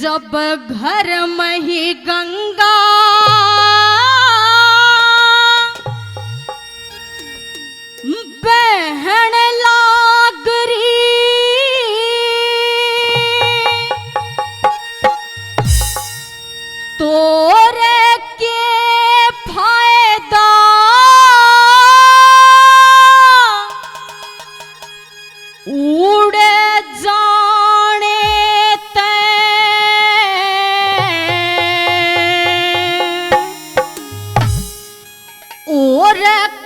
जब घर में ही गंगा बहन लागरी, तोरे के फायदा उड़े जाने ते, और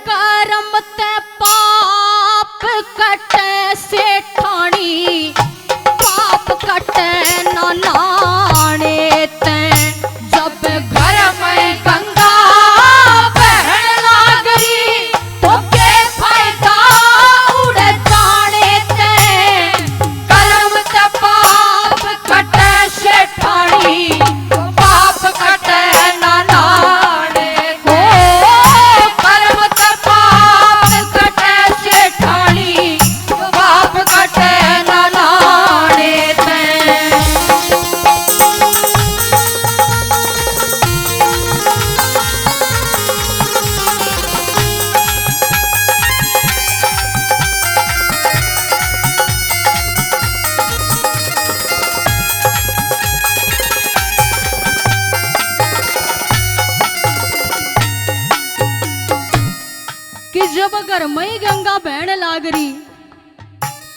कर्म ते पाप कटे से ठाणी, पाप कटे ना नाने ते। जब घर में गंगा बहन लागरी, तो के फायदा उड़ जाने ते, कर्म ते पाप कटे से ठाणी, पाप कटे ना नाने को। कर्म ते पाप कटे से ठाणी, पाप कटे ना नाने ते। कि जब अगर मई गंगा बहन लागरी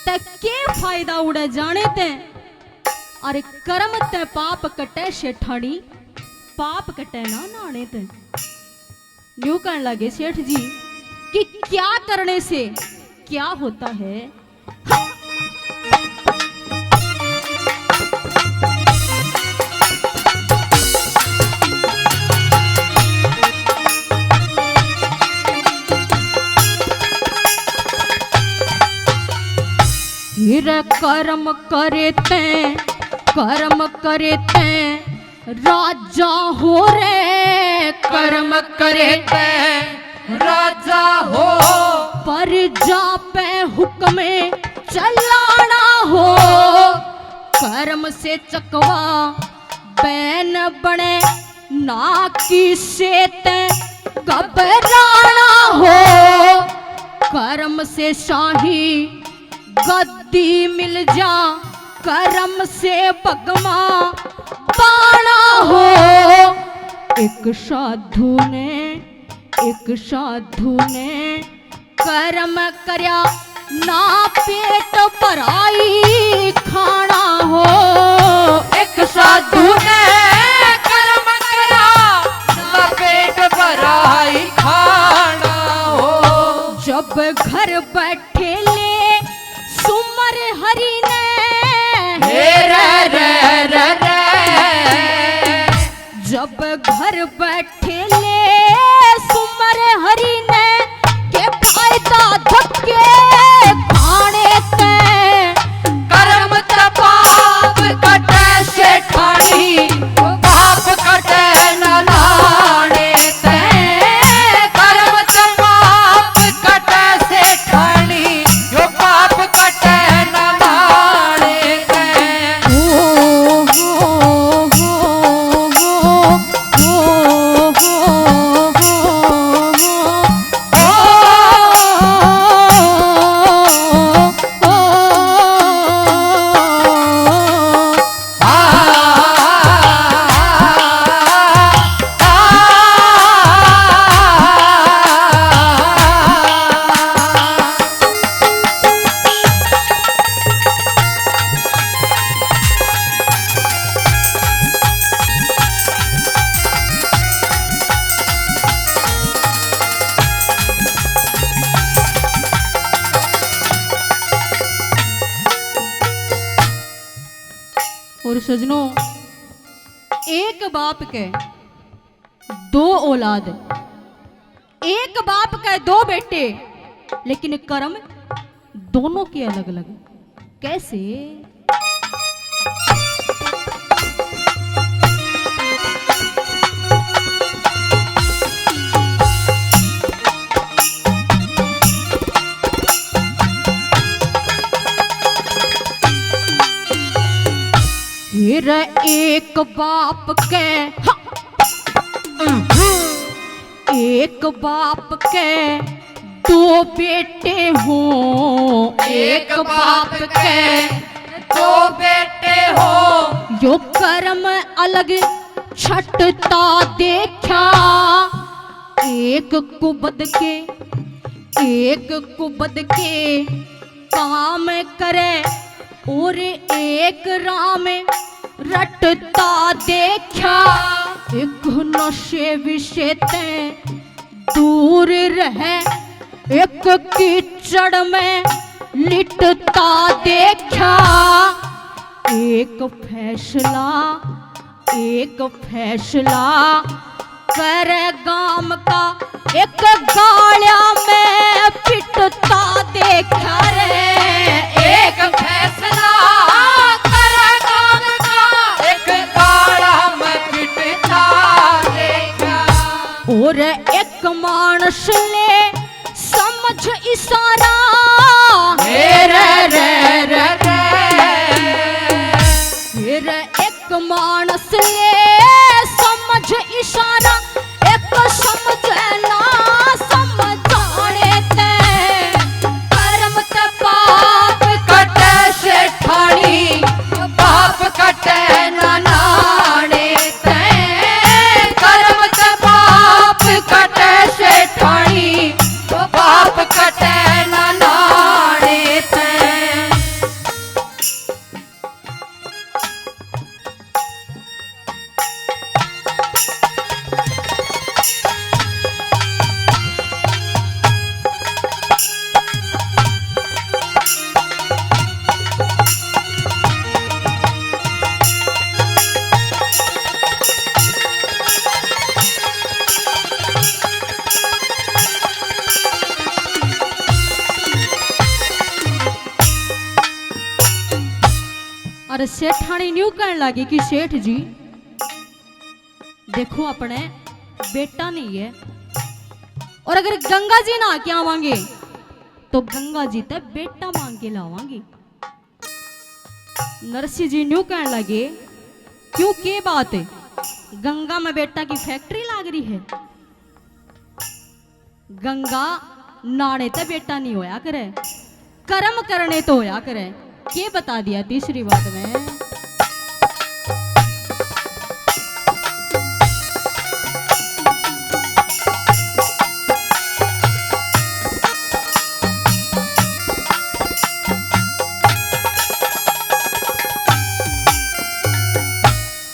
ते के फायदा उड़े जाने ते, अरे कर्म ते पाप कटे शेठानी, पाप कटे ना नाने ते। न्यू कहने लगे सेठ जी कि क्या करने से क्या होता है। फिर कर्म करे ते, कर्म करे ते राजा हो रे, कर्म करे ते राजा हो, प्रजा पे हुक्म चलाना हो। कर्म से चकवा बैन बने, ना किसे ते घबराना हो। कर्म से शाही गद्दी मिल जा, कर्म से भगमा पाना हो। एक साधु ने कर्म करया, ना पेट भराई खाना हो। एक साधु ने कर्म करया, ना पेट भराई खाना हो। जब घर बैठे ले सुमर हरि ने, रे रे रे रे। जब घर बैठे ले सुमर हरि ने, के फायदा धक्के खाने ते, कर्म ते पाप कटे से ठाणी, पाप कटे ना नाने ते। कर्म ते पाप कटे से ठाणी, यो पाप कटे ना नाने ते। ओ हो हो और सजनों, एक बाप के दो औलाद, एक बाप के दो बेटे, लेकिन कर्म दोनों के अलग अलग। कैसे? फिर फिर एक बाप के एक बाप के दो बेटे हों, एक बाप के दो बेटे हो। यो कर्म अलग छटता देखा, एक कुबद के काम करे और एक राम रटता देखा। एक नशे विषय ते दूर रहे, एक कीचड़ में लिटता देखा। एक फैसला कर गाम का, एक गालिया में पिटता देखा रे। एक फैसला कर गाम का, एक गाड़ा में पिटता देखा। और एक मानस ले समझ इशारा, फिर एक मानस ले समझ इशारा, एक समझ ना समझाने ते कर्म ते पाप कटे से ठाणी, पाप कटे ना नाणे ते। कर्म ते पाप कटे से ठाणी, पाप कटे ना नाणे ते। और सेठानी न्यू कहने लगी कि सेठ जी देखो अपने बेटा नहीं है, और अगर गंगा जी ना आके आवांगे तो गंगा जी ते बेटा मांग के लावांगे। नरसिंह जी न्यू कहने लगे क्यों के बात है, गंगा में बेटा की फैक्ट्री लाग रही है। गंगा नाने ते बेटा नहीं होया करे, कर्म करने तो होया करे। ये बता दिया तीसरी बात में।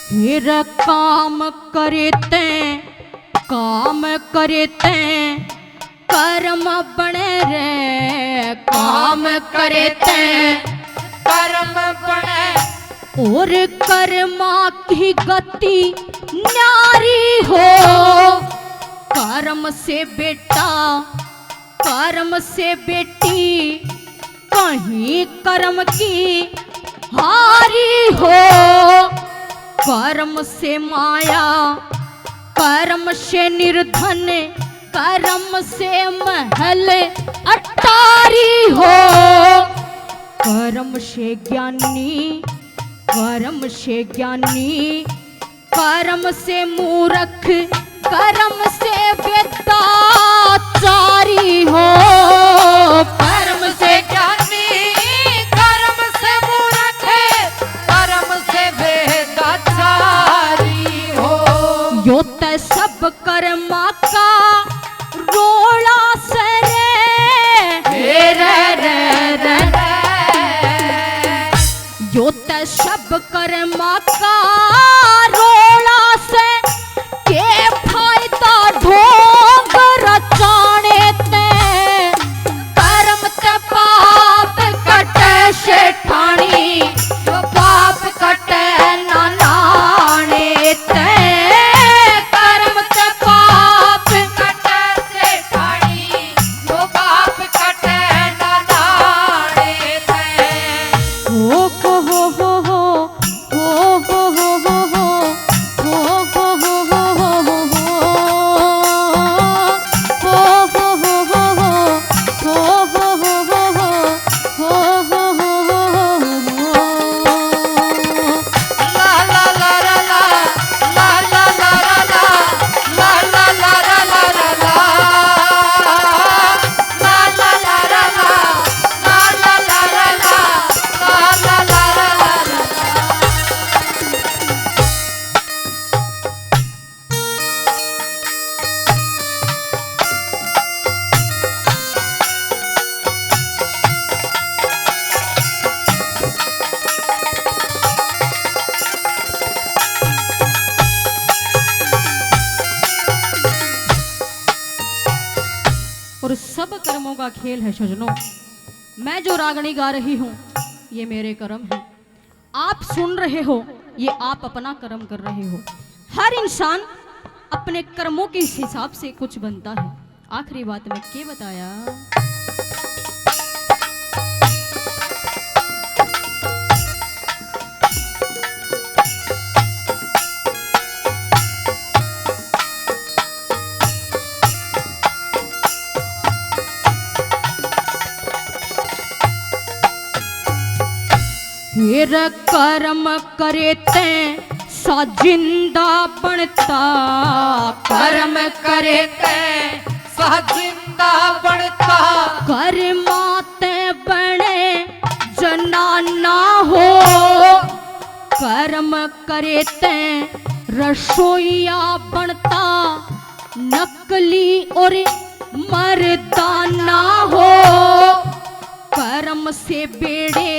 फिर काम करे कर्म बने रे, काम करे ते कर्म बने, और कर्मा की गति न्यारी हो। कर्म से बेटा कर्म से बेटी, कहीं कर्म की हारी हो। कर्म से माया कर्म से निर्धन, कर्म से महल अटारी हो। कर्म से ज्ञानी कर्म से मूर्ख, कर्म से वेदाचारी हो। कर्म से ज्ञानी, कर्म से मूर्ख, कर्म से वेदाचारी हो। यो ते सब कर्मा का रोला से यो ते सब कर्मा का रोला से के फायदा ढोंग रचाने ते। कर्म ते पाप कटे से ठाणी, जो पाप कटे ना नाणे ते। कर्म ते पाप कटे से ठाणी, जो पाप कटे ना नाणे ते। हो हो हो हो हो हो हो हो हो सब कर्मों का खेल है सजनों। मैं जो रागनी गा रही हूँ ये मेरे कर्म है, आप सुन रहे हो ये आप अपना कर्म कर रहे हो। हर इंसान अपने कर्मों के हिसाब से कुछ बनता है। आखिरी बात में क्या बताया, फिर कर्म करे ते सा जिंदा बनता, कर्म करे ते सा जिंदा बनता, कर्माते बने जनाना हो, कर्म करे ते रसोईया बनता, नकली और मर्दाना हो, कर्म से बेड़े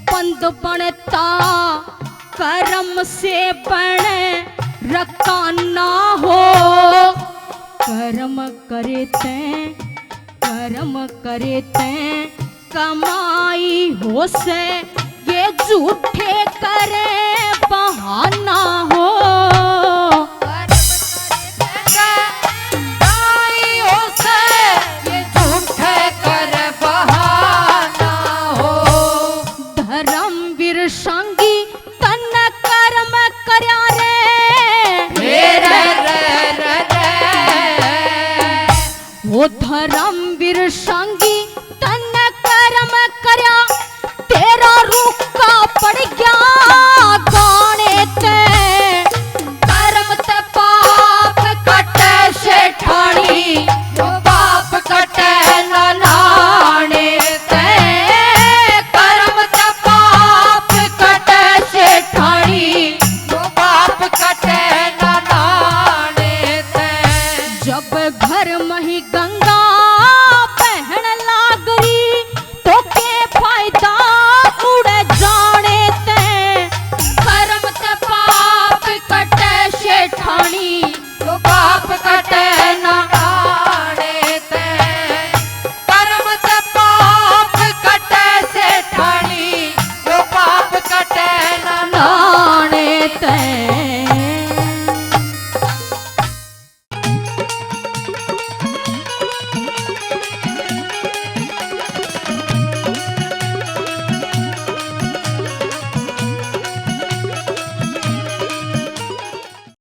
बंद बनता, कर्म से बने रकाना हो, कर्म करे ते कमाई हो से ये झूठे करे बहाना हो, कमाई हो से ये झूठे करे बहाना हो, धर्मवीर संगी तन कर्म करया रे, रे रे रे रे, वो धर्मवीर